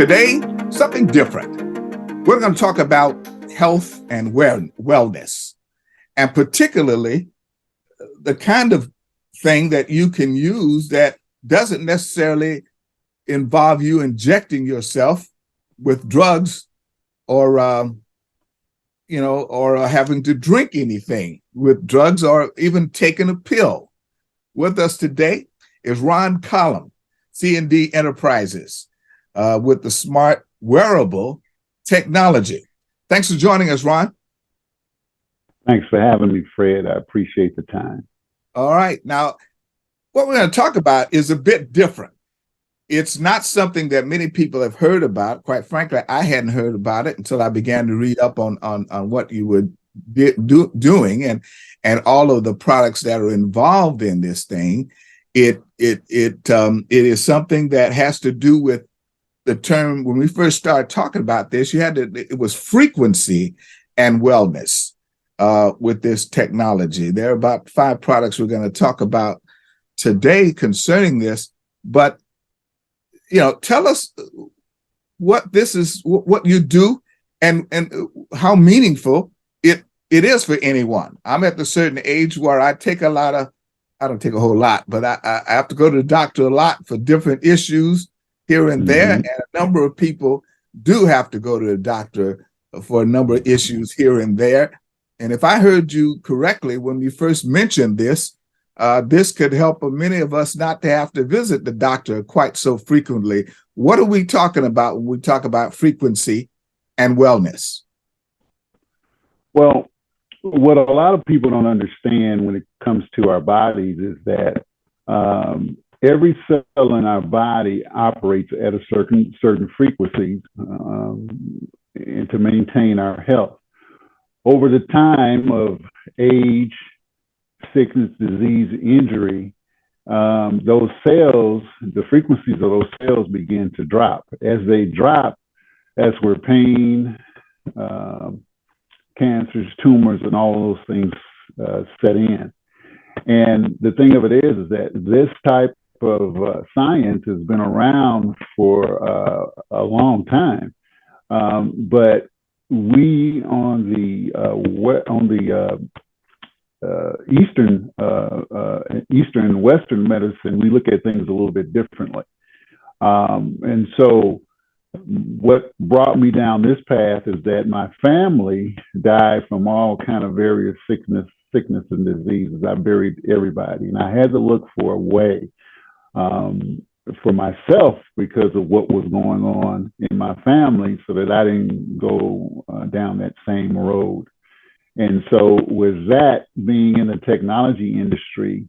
Today, something different. We're going to talk about health and wellness, and particularly the kind of thing that you can use that doesn't necessarily involve you injecting yourself with drugs or having to drink anything with drugs or even taking a pill. With us today is Ron Collum, C&D Enterprises, with the smart wearable technology. Thanks for joining us, Ron. Thanks for having me, Fred. I appreciate the time. All right. Now, what we're going to talk about is a bit different. It's not something that many people have heard about. Quite frankly, I hadn't heard about it until I began to read up on what you were doing and all of the products that are involved in this thing. It is something that has to do with the term. When we first started talking about this, it was frequency and wellness with this technology. There are about 5 products we're going to talk about today concerning this, but tell us what this is, what you do, and how meaningful it is for anyone. I'm at the certain age where I don't take a whole lot, but I have to go to the doctor a lot for different issues here and there. And a number of people do have to go to the doctor for a number of issues here and there. And if I heard you correctly, when you first mentioned this could help many of us not to have to visit the doctor quite so frequently. What are we talking about when we talk about frequency and wellness? Well, what a lot of people don't understand when it comes to our bodies is that every cell in our body operates at a certain frequency and to maintain our health. Over the time of age, sickness, disease, injury, those cells, the frequencies of those cells begin to drop. As they drop, that's where pain, cancers, tumors, and all those things set in. And the thing of it is that this type of science has been around for a long time, but we on the Eastern Western medicine, we look at things a little bit differently. And so what brought me down this path is that my family died from all kind of various sickness and diseases. I buried everybody, and I had to look for a way for myself because of what was going on in my family so that I didn't go down that same road. And so with that, being in the technology industry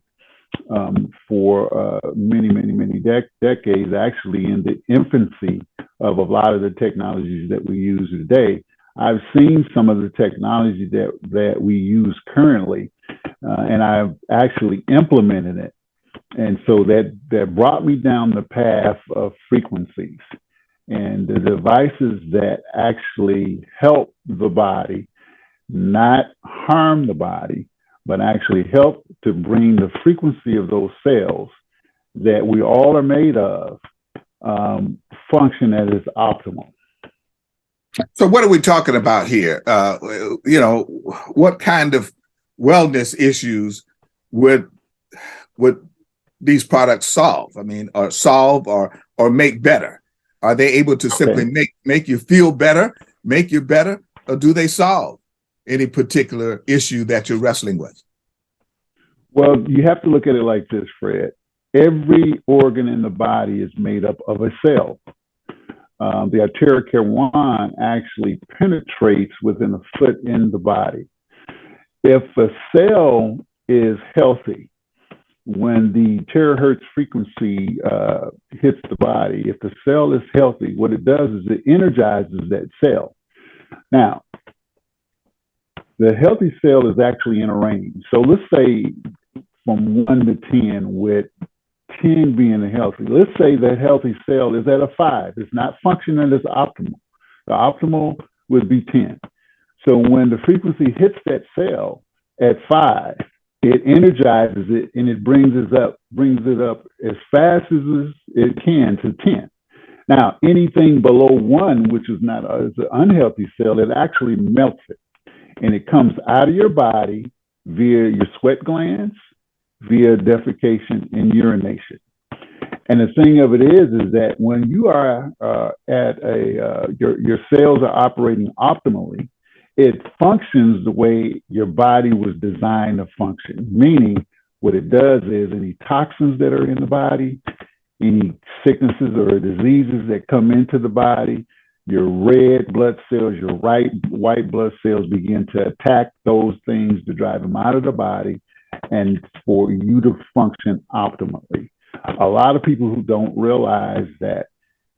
for many decades, actually in the infancy of a lot of the technologies that we use today, I've seen some of the technology that we use currently, and I've actually implemented it. And so that brought me down the path of frequencies and the devices that actually help the body, not harm the body, but actually help to bring the frequency of those cells that we all are made of function at its optimal. So what are we talking about here? What kind of wellness issues would these products solve? I mean, or solve or make better? Are they able to simply make you feel better, make you better, or do they solve any particular issue that you're wrestling with? Well, you have to look at it like this, Fred. Every organ in the body is made up of a cell. The arterial care wand actually penetrates within a foot in the body. If a cell is healthy, when the terahertz frequency hits the body, if the cell is healthy, what it does is it energizes that cell. Now, the healthy cell is actually in a range. So let's say from 1 to 10, with 10 being healthy. Let's say that healthy cell is at a 5. It's not functioning as optimal. The optimal would be 10. So when the frequency hits that cell at 5, it energizes it and it brings it up as fast as it can to 10. Now, anything below 1, which is not is an unhealthy cell, it actually melts it, and it comes out of your body via your sweat glands, via defecation and urination. And the thing of it is that when you are your cells are operating optimally, it functions the way your body was designed to function. Meaning, what it does is any toxins that are in the body, any sicknesses or diseases that come into the body, your red blood cells, your white blood cells begin to attack those things to drive them out of the body and for you to function optimally. A lot of people who don't realize that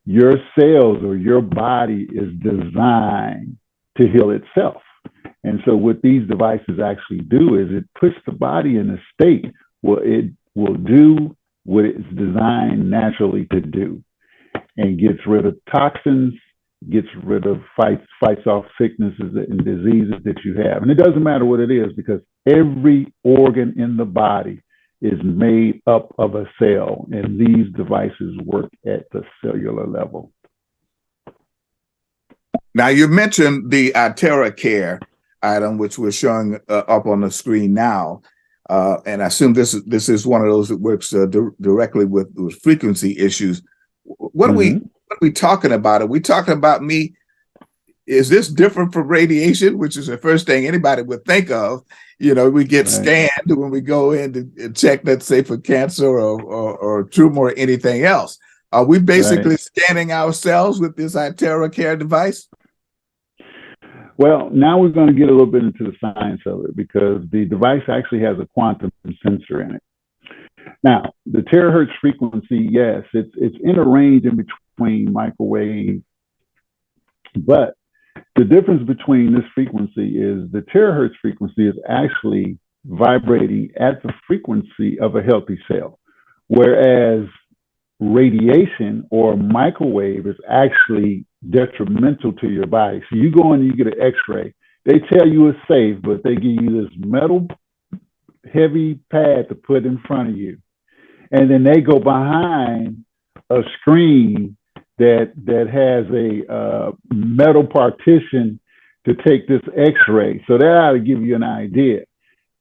your cells or your body is designed to heal itself. And so what these devices actually do is it puts the body in a state where it will do what it's designed naturally to do and gets rid of toxins, gets rid of fights off sicknesses and diseases that you have. And it doesn't matter what it is because every organ in the body is made up of a cell, and these devices work at the cellular level. Now, you mentioned the iTera Care item, which we're showing up on the screen now. And I assume this is one of those that works directly with frequency issues. What are we talking about? Are we talking about me? Is this different from radiation, which is the first thing anybody would think of? You know, we get scanned when we go in to check, let's say, for cancer or tumor or anything else. Are we basically scanning ourselves with this iTera Care device? Well, now we're going to get a little bit into the science of it because the device actually has a quantum sensor in it. Now, the terahertz frequency, yes, it's in a range in between microwave, but the difference between this frequency is the terahertz frequency is actually vibrating at the frequency of a healthy cell, whereas radiation or microwave is actually detrimental to your body. So you go in and you get an x-ray, they tell you it's safe, but they give you this metal heavy pad to put in front of you. And then they go behind a screen that has a metal partition to take this x-ray. So that ought to give you an idea.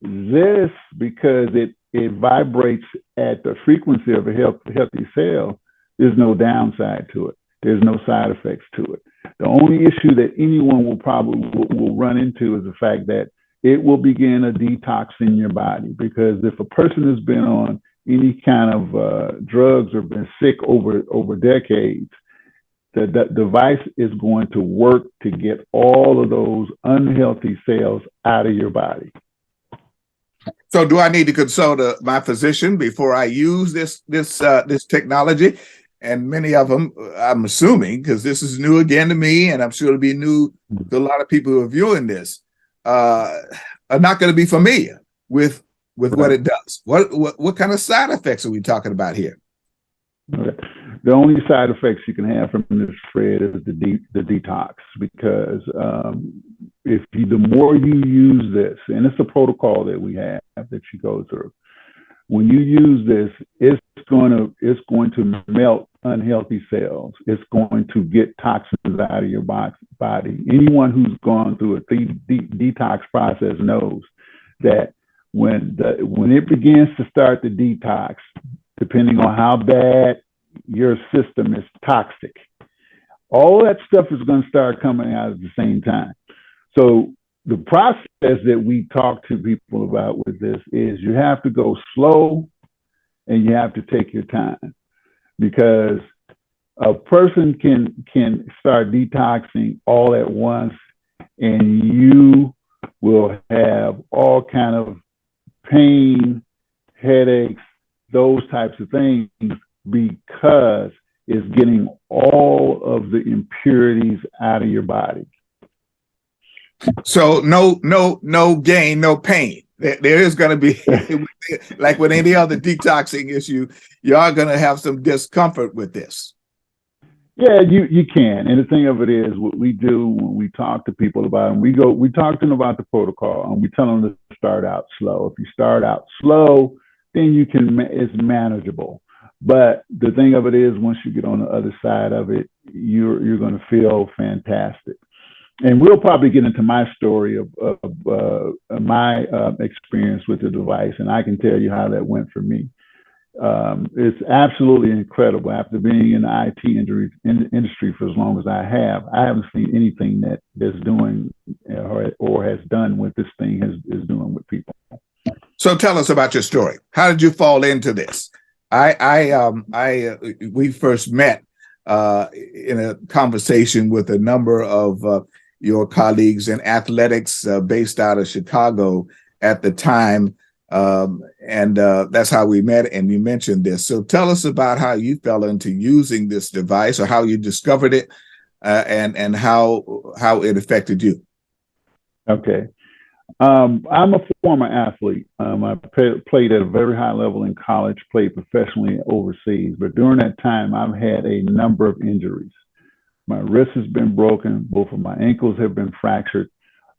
This, because it vibrates at the frequency of a healthy cell, there's no downside to it. There's no side effects to it. The only issue that anyone will probably will run into is the fact that it will begin a detox in your body, because if a person has been on any kind of drugs or been sick over decades, the device is going to work to get all of those unhealthy cells out of your body. So do I need to consult my physician before I use this technology? And many of them, I'm assuming, because this is new again to me, and I'm sure it'll be new to a lot of people who are viewing this, are not going to be familiar with what it does. What kind of side effects are we talking about here? Okay. The only side effects you can have from this, Fred, is the detox, because the more you use this, and it's a protocol that we have that you go through. When you use this, it's going to melt unhealthy cells. It's going to get toxins out of your body. Anyone who's gone through a detox process knows that when it begins to start the detox, depending on how bad your system is toxic, all that stuff is going to start coming out at the same time. So the process that we talk to people about with this is you have to go slow and you have to take your time, because a person can start detoxing all at once and you will have all kind of pain, headaches, those types of things, because it's getting all of the impurities out of your body. So no gain, no pain. There is going to be, like with any other detoxing issue, you are going to have some discomfort with this. Yeah, you can. And the thing of it is, what we do when we talk to people about them, we talk to them about the protocol, and we tell them to start out slow. If you start out slow, then it's manageable. But the thing of it is, once you get on the other side of it, you're going to feel fantastic. And we'll probably get into my story of my experience with the device, and I can tell you how that went for me. It's absolutely incredible. After being in the industry for as long as I haven't seen anything that's doing or has done what this thing is doing with people. So tell us about your story. How did you fall into this? We first met in a conversation with a number of your colleagues in athletics based out of Chicago at the time. And that's how we met, and you mentioned this. So tell us about how you fell into using this device, or how you discovered it, and how it affected you. Okay. I'm a former athlete. I played at a very high level in college, played professionally overseas, but during that time, I've had a number of injuries. My wrist has been broken. Both of my ankles have been fractured.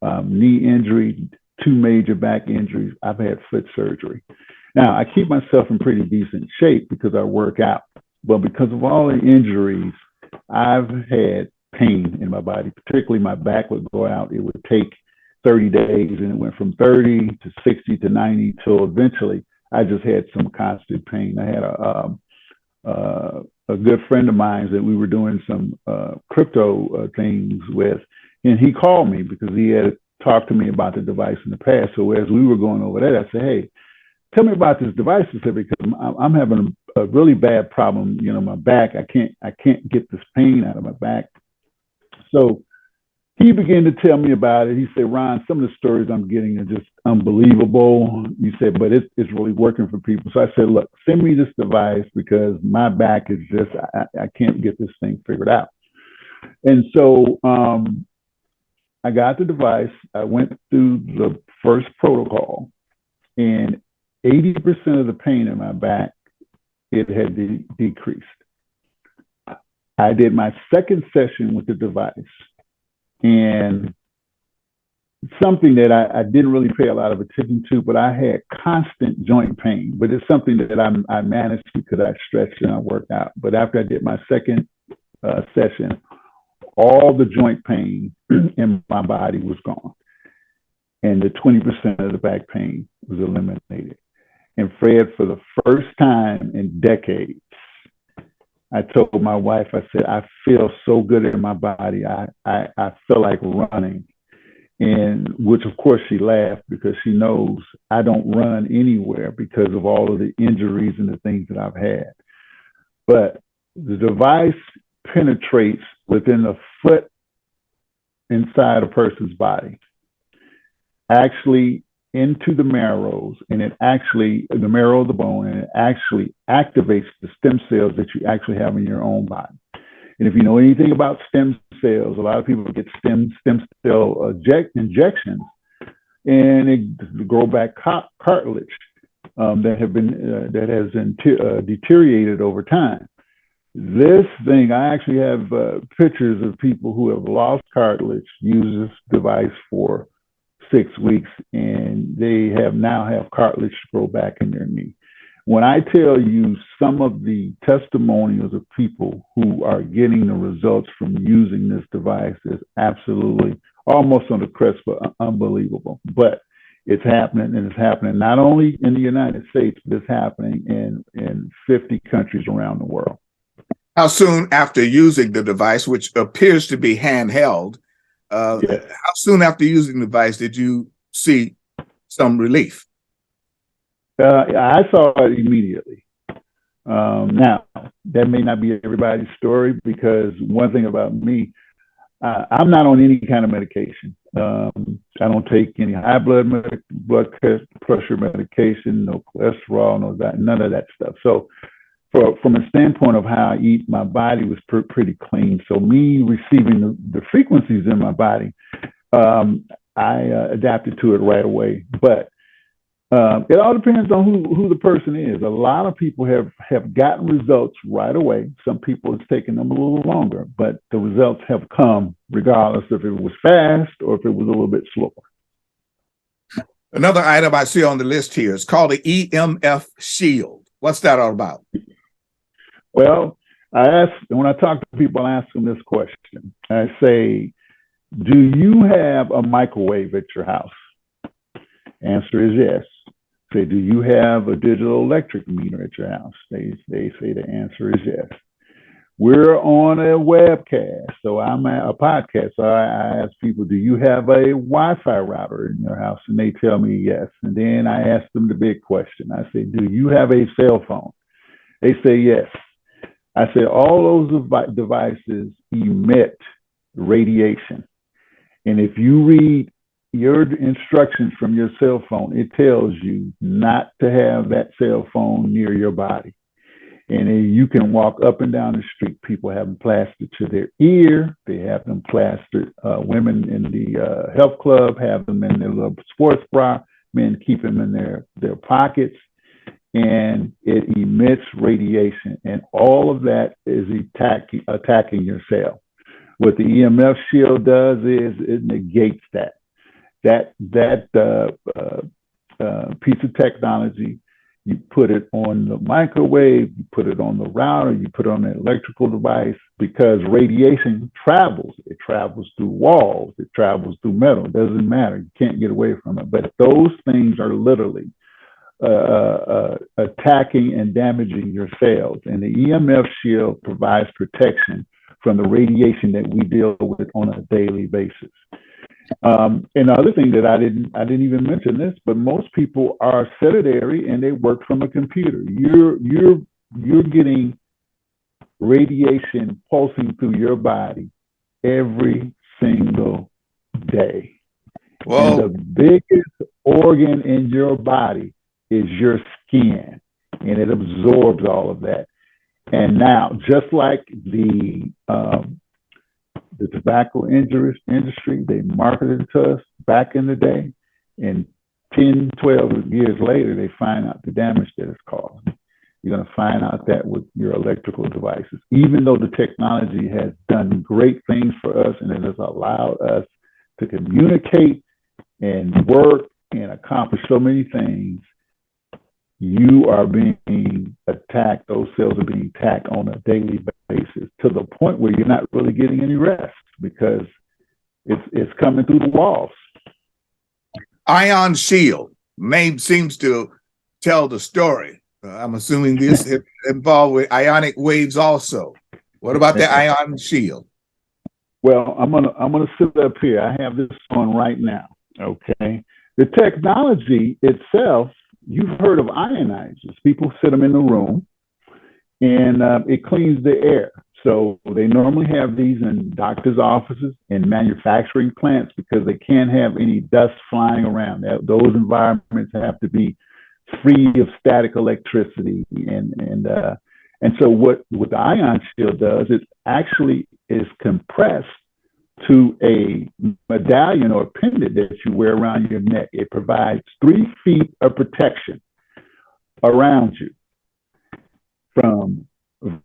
Knee injury, 2 major back injuries. I've had foot surgery. Now, I keep myself in pretty decent shape because I work out. But because of all the injuries, I've had pain in my body, particularly my back would go out. It would take 30 days, and it went from 30 to 60 to 90 till eventually I just had some constant pain. I had a good friend of mine that we were doing some crypto things with, and he called me because he had talked to me about the device in the past. So as we were going over that, I said, hey, tell me about this device, because I'm having a really bad problem, my back. I can't get this pain out of my back. So he began to tell me about it. He said, Ron, some of the stories I'm getting are just unbelievable. He said, but it's really working for people. So I said, look, send me this device because my back is just, I can't get this thing figured out. And so I got the device. I went through the first protocol, and 80% of the pain in my back, it had decreased. I did my second session with the device, and something that I didn't really pay a lot of attention to, but I had constant joint pain. But it's something that I managed because I stretched and I worked out. But after I did my second session, all the joint pain in my body was gone. And the 20% of the back pain was eliminated. And Fred, for the first time in decades, I told my wife, I said, I feel so good in my body. I feel like running. And which, of course, she laughed because she knows I don't run anywhere because of all of the injuries and the things that I've had. But the device penetrates within a foot inside a person's body, actually into the marrows, and it actually, the marrow of the bone, and it actually activates the stem cells that you actually have in your own body. And if you know anything about stem cells, a lot of people get stem cell injections, and they grow back cartilage that has deteriorated over time. This thing, I actually have pictures of people who have lost cartilage, use this device for 6 weeks, and they now have cartilage grow back in their knee. When I tell you some of the testimonials of people who are getting the results from using this device is absolutely almost on the crest of unbelievable. But it's happening, and it's happening not only in the United States, but it's happening in 50 countries around the world. How soon after using the device, which appears to be handheld, Yes. how soon after using the device did you see some relief? I saw it immediately. Now, that may not be everybody's story, because one thing about me, I'm not on any kind of medication. I don't take any high blood pressure medication, no cholesterol, none of that stuff. So from a standpoint of how I eat, my body was pretty clean. So me receiving the frequencies in my body, I adapted to it right away. But it all depends on who the person is. A lot of people have gotten results right away. Some people, it's taken them a little longer, but the results have come regardless if it was fast or if it was a little bit slower. Another item I see on the list here is called the EMF Shield. What's that all about? Well, when I talk to people, I ask them this question. I say, do you have a microwave at your house? Answer is yes. Say, do you have a digital electric meter at your house? They say the answer is yes. We're on a webcast, so I'm at a podcast. So I ask people, do you have a Wi-Fi router in your house? And they tell me yes. And then I ask them the big question. I say, do you have a cell phone? They say yes. I say, all those devices emit radiation. And if you read your instructions from your cell phone, it tells you not to have that cell phone near your body. And you can walk up and down the street. People have them plastered to their ear. They have them plastered. Women in the health club have them in their little sports bra. Men keep them in their pockets. And it emits radiation. And all of that is attacking your cell. What the EMF shield does is it negates that. That piece of technology, you put it on the microwave, you put it on the router, you put it on an electrical device, because radiation travels. It travels through walls, it travels through metal. It doesn't matter. You can't get away from it. But those things are literally attacking and damaging your cells. And the EMF shield provides protection from the radiation that we deal with on a daily basis. And the other thing that I didn't even mention this, but most people are sedentary and they work from a computer. You're getting radiation pulsing through your body every single day. Whoa. And the biggest organ in your body is your skin, and it absorbs all of that. And now, just like the tobacco industry, they marketed it to us back in the day, and 10, 12 years later, they find out the damage that it's caused. You're going to find out that with your electrical devices. Even though the technology has done great things for us and it has allowed us to communicate and work and accomplish so many things, you are being attacked. Those cells are being attacked on a daily basis, to the point where you're not really getting any rest because it's coming through the walls. Ion Shield seems to tell the story. I'm assuming this is involved with ionic waves also. What about the Ion Shield? Well, I'm gonna sit up here. I have this on right now. Okay, the technology itself. You've heard of ionizers. People sit them in the room, and it cleans the air. So they normally have these in doctors' offices and manufacturing plants because they can't have any dust flying around. Those environments have to be free of static electricity. And so what the Ion Shield does, it actually is compressed to a medallion or pendant that you wear around your neck. It provides 3 feet of protection around you from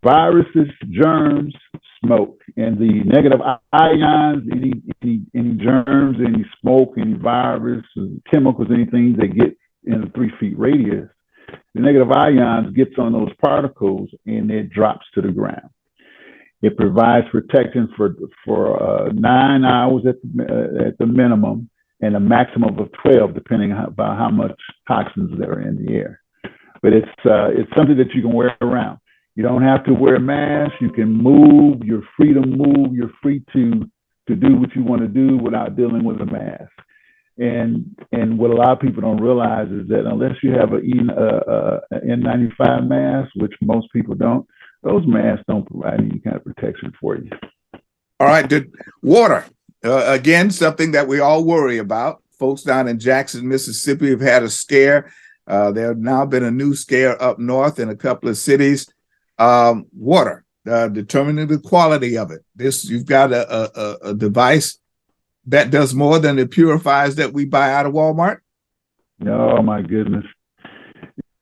viruses, germs, smoke, and the negative ions, any germs, any smoke, any virus, chemicals, anything that get in a 3 feet radius. The negative ions gets on those particles and it drops to the ground. It provides protection for 9 hours at the minimum, and a maximum of 12, depending about how much toxins there are in the air. But it's something that you can wear around. You don't have to wear a mask. You can move. You're free to move. You're free to do what you want to do without dealing with a mask. And what a lot of people don't realize is that unless you have an N95 mask, which most people don't, those masks don't provide any kind of protection for you. All right. Water, again, something that we all worry about. Folks down in Jackson, Mississippi have had a scare. There have now been a new scare up north in a couple of cities. Water, determining the quality of it. You've got a device that does more than the purifiers that we buy out of Walmart. Oh, my goodness.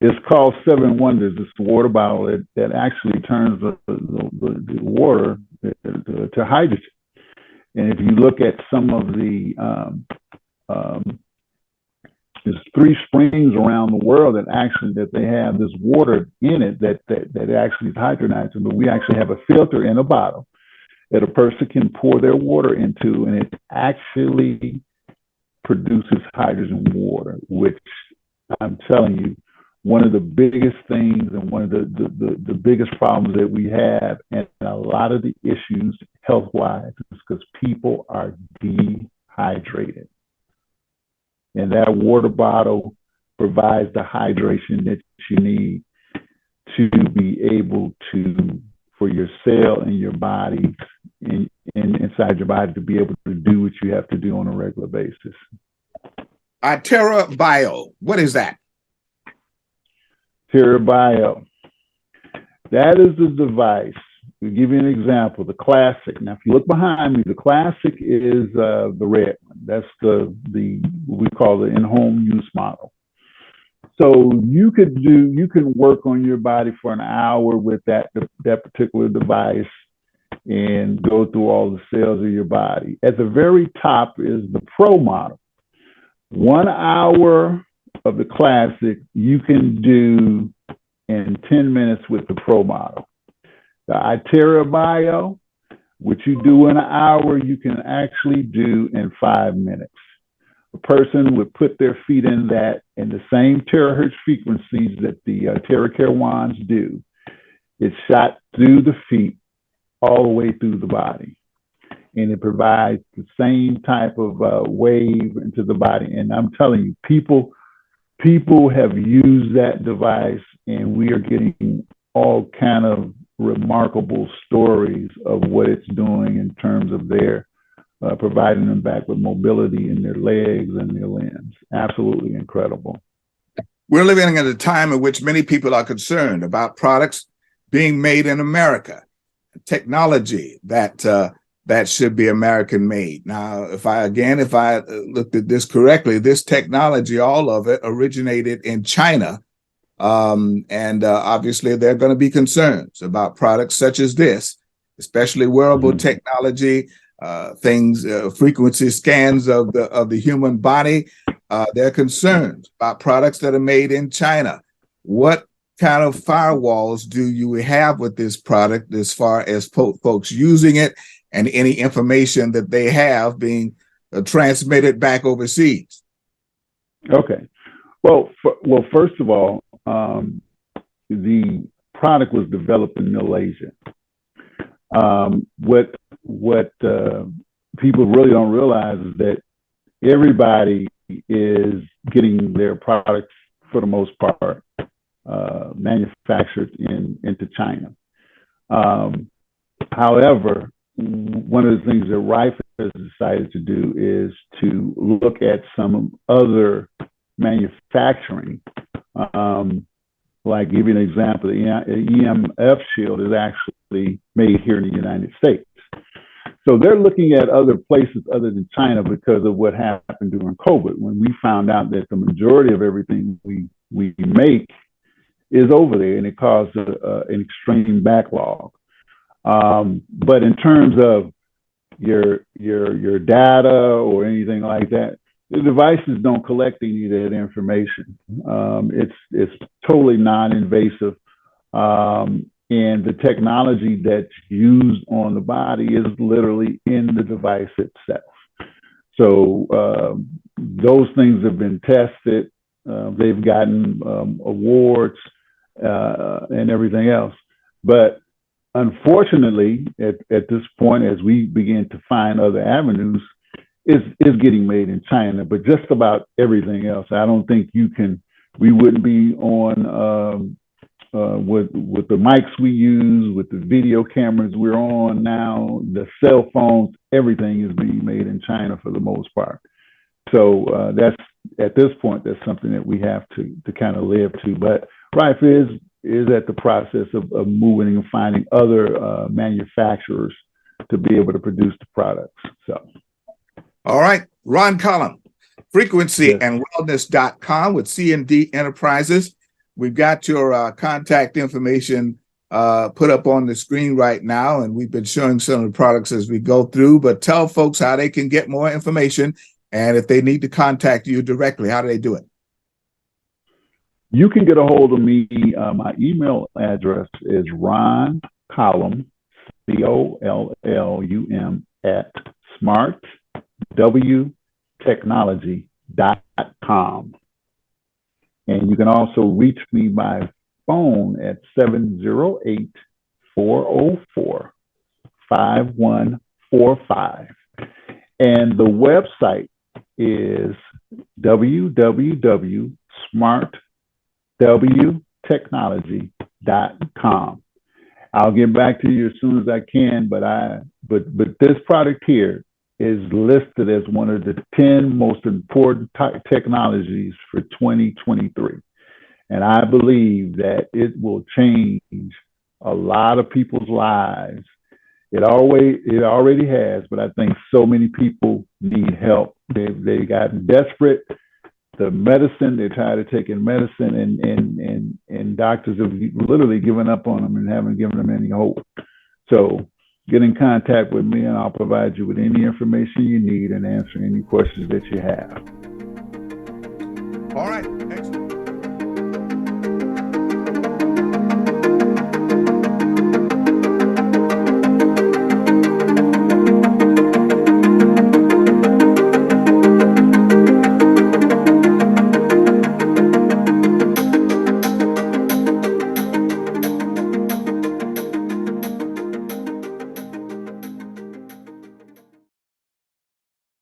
It's called 7 Wonders. It's the water bottle that actually turns the water to hydrogen. And if you look at some of the there's 3 springs around the world that they have this water in it that actually is hydrogenizing. But we actually have a filter in a bottle that a person can pour their water into, and it actually produces hydrogen water, which I'm telling you, one of the biggest things and one of the biggest problems that we have, and a lot of the issues health-wise, is because people are dehydrated. And that water bottle provides the hydration that you need to be able to, for your cell and your body and inside your body to be able to do what you have to do on a regular basis. iTerra Bio, what is that? Terra Bio. That is the device. We'll give you an example, the classic. Now, if you look behind me, the classic is the red one. That's the what we call the in-home use model. So you can work on your body for an hour with that particular device and go through all the cells of your body. At the very top is the Pro model. 1 hour of the classic you can do in 10 minutes with the Pro model. The iTerra Bio, which you do in an hour, you can actually do in 5 minutes. A person would put their feet in that in the same terahertz frequencies that the TerraCare wands do. It's shot through the feet all the way through the body. And it provides the same type of wave into the body. And I'm telling you, people have used that device, and we are getting all kind of remarkable stories of what it's doing in terms of their providing them back with mobility in their legs and their limbs. Absolutely incredible. We're living at a time in which many people are concerned about products being made in America, technology that should be American made. Now, if I looked at this correctly, this technology, all of it originated in China. Obviously there are going to be concerns about products such as this, especially wearable technology, frequency scans of the human body. There are concerns about products that are made in China. What kind of firewalls do you have with this product as far as folks using it and any information that they have being transmitted back overseas? Okay. Well, first of all, the product was developed in Malaysia. What people really don't realize is that everybody is getting their products, for the most part, manufactured into China. However, one of the things that Rife has decided to do is to look at some other manufacturing. Like, give you an example, the EMF shield is actually made here in the United States. So they're looking at other places other than China because of what happened during COVID, when we found out that the majority of everything we make is over there, and it caused an extreme backlog. But in terms of your data or anything like that, the devices don't collect any of that information. It's totally non-invasive, and the technology that's used on the body is literally in the device itself. So those things have been tested. They've gotten awards and everything else. But unfortunately, at this point, as we begin to find other avenues, is getting made in China. But just about everything else, I don't think we wouldn't be on with the mics we use, with the video cameras we're on now, the cell phones, everything is being made in China for the most part. So that's, at this point, that's something that we have to kind of live to. But Rife is at the process of moving and finding other manufacturers to be able to produce the products. So, all right, Ron Collum, frequencyandwellness.com with C&D Enterprises. We've got your contact information put up on the screen right now, and we've been showing some of the products as we go through. But tell folks how they can get more information, and if they need to contact you directly, how do they do it? You can get a hold of me. My email address is Ron Collum, COLLUM, at smartwtechnology.com. And you can also reach me by phone at 708-404-5145. And the website is www.smartwtechnology.com. I'll get back to you as soon as I can, but this product here is listed as one of the 10 most important technologies for 2023. And I believe that it will change a lot of people's lives. It already has, but I think so many people need help. They got desperate. The medicine, they're tired of taking medicine, and doctors have literally given up on them and haven't given them any hope. So get in contact with me and I'll provide you with any information you need and answer any questions that you have. All right. Excellent.